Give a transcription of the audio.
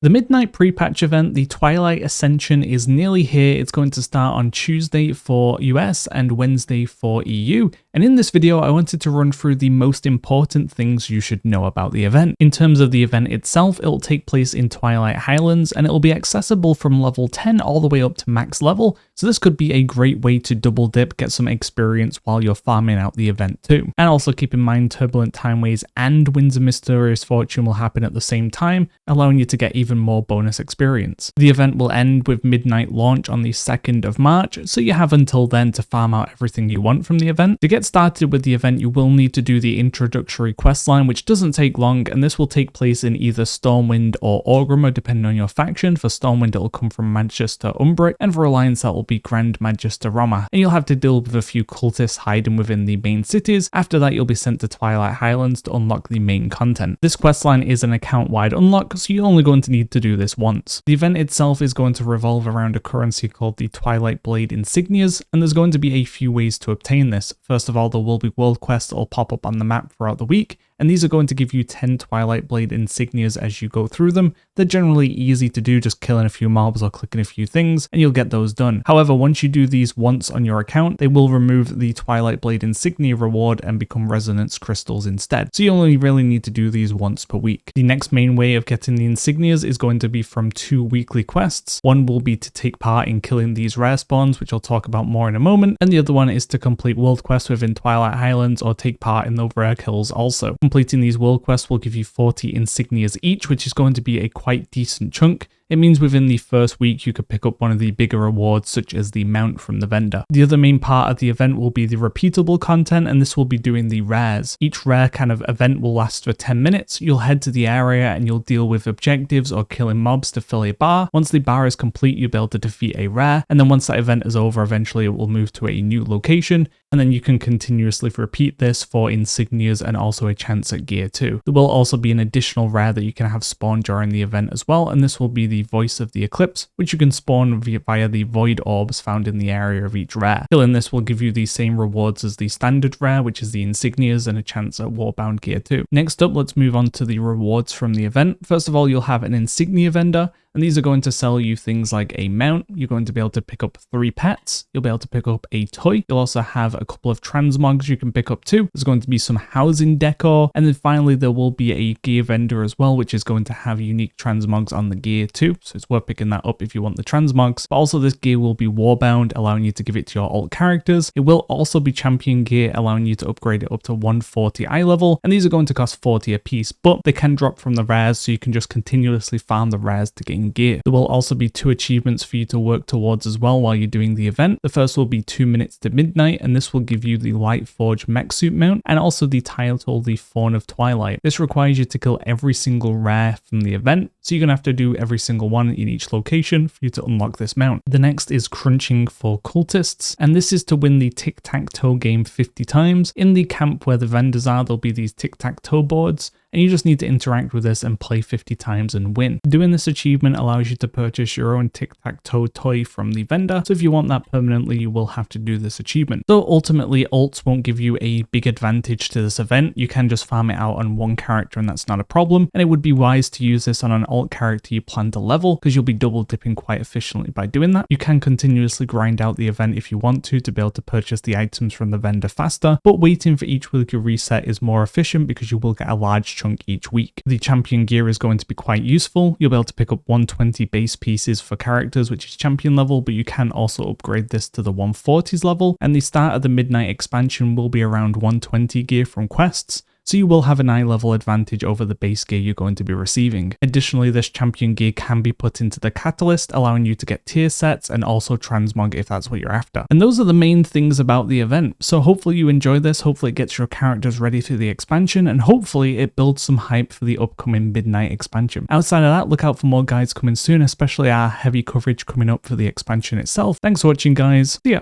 The midnight pre-patch event, the Twilight Ascension, is nearly here. It's going to start on Tuesday for US and Wednesday for EU. And in this video, I wanted to run through the most important things you should know about the event. In terms of the event itself, it'll take place in Twilight Highlands and it'll be accessible from level 10 all the way up to max level. So this could be a great way to double dip, get some experience while you're farming out the event too. And also keep in mind Turbulent Timeways and Winds of Mysterious Fortune will happen at the same time, allowing you to get even more bonus experience. The event will end with midnight launch on the 2nd of March, so you have until then to farm out everything you want from the event. To get started with the event, you will need to do the introductory questline, which doesn't take long, and this will take place in either Stormwind or Orgrimmar, depending on your faction. For Stormwind, it will come from Magister Umbric, and for Alliance, that will be Grand Magister Roma. And you'll have to deal with a few cultists hiding within the main cities. After that, you'll be sent to Twilight Highlands to unlock the main content. This questline is an account-wide unlock, so you're only going to need to do this once. The event itself is going to revolve around a currency called the Twilight Blade Insignias, and there's going to be a few ways to obtain this. First of all, there will be world quests that will pop up on the map throughout the week, and these are going to give you 10 Twilight Blade Insignias as you go through them. They're generally easy to do, just killing a few mobs or clicking a few things, and you'll get those done. However, once you do these once on your account, they will remove the Twilight Blade Insignia reward and become Resonance Crystals instead. So you only really need to do these once per week. The next main way of getting the Insignias is going to be from 2 weekly quests. One will be to take part in killing these rare spawns, which I'll talk about more in a moment, and the other one is to complete world quests within Twilight Highlands or take part in the rare kills also. Completing these world quests will give you 40 insignias each, which is going to be a quite decent chunk. It means within the first week you could pick up one of the bigger rewards, such as the mount from the vendor. The other main part of the event will be the repeatable content, and this will be doing the rares. Each rare kind of event will last for 10 minutes. You'll head to the area and you'll deal with objectives or killing mobs to fill a bar. Once the bar is complete, you'll be able to defeat a rare, and then once that event is over, eventually it will move to a new location, and then you can continuously repeat this for insignias and also a chance at gear too. There will also be an additional rare that you can have spawn during the event as well, and this will be the Voice of the Eclipse, which you can spawn via the void orbs found in the area of each rare. Killing this will give you the same rewards as the standard rare, which is the insignias and a chance at warbound gear too. Next up, let's move on to the rewards from the event. First of all, you'll have an insignia vendor, and these are going to sell you things like a mount. You're going to be able to pick up 3 pets. You'll be able to pick up a toy. You'll also have a couple of transmogs you can pick up too. There's going to be some housing decor. And then finally, there will be a gear vendor as well, which is going to have unique transmogs on the gear too. So it's worth picking that up if you want the transmogs. But also this gear will be warbound, allowing you to give it to your alt characters. It will also be champion gear, allowing you to upgrade it up to 140 eye level. And these are going to cost 40 a piece, but they can drop from the rares, so you can just continuously farm the rares to gain gear. There will also be 2 achievements for you to work towards as well while you're doing the event. The first will be 2 minutes to midnight, and this will give you the Lightforge mech suit mount and also the title, the Fawn of Twilight. This requires you to kill every single rare from the event, so you're going to have to do every single one in each location for you to unlock this mount. The next is crunching for cultists, and this is to win the tic-tac-toe game 50 times. In the camp where the vendors are, there'll be these tic-tac-toe boards, and you just need to interact with this and play 50 times and win. Doing this achievement allows you to purchase your own tic-tac-toe toy from the vendor, so if you want that permanently, you will have to do this achievement. So ultimately, alts won't give you a big advantage to this event. You can just farm it out on one character and that's not a problem, and it would be wise to use this on an alt character you plan to level, because you'll be double dipping quite efficiently by doing that. You can continuously grind out the event if you want to be able to purchase the items from the vendor faster, but waiting for each weekly reset is more efficient because you will get a large chunk each week. The champion gear is going to be quite useful. You'll be able to pick up 120 base pieces for characters, which is champion level, but you can also upgrade this to the 140s level, and the start of the midnight expansion will be around 120 gear from quests, so you will have an eye level advantage over the base gear you're going to be receiving. Additionally, this champion gear can be put into the catalyst, allowing you to get tier sets and also transmog if that's what you're after. And those are the main things about the event. So hopefully you enjoy this, hopefully it gets your characters ready for the expansion, and hopefully it builds some hype for the upcoming midnight expansion. Outside of that, look out for more guides coming soon, especially our heavy coverage coming up for the expansion itself. Thanks for watching, guys. See ya.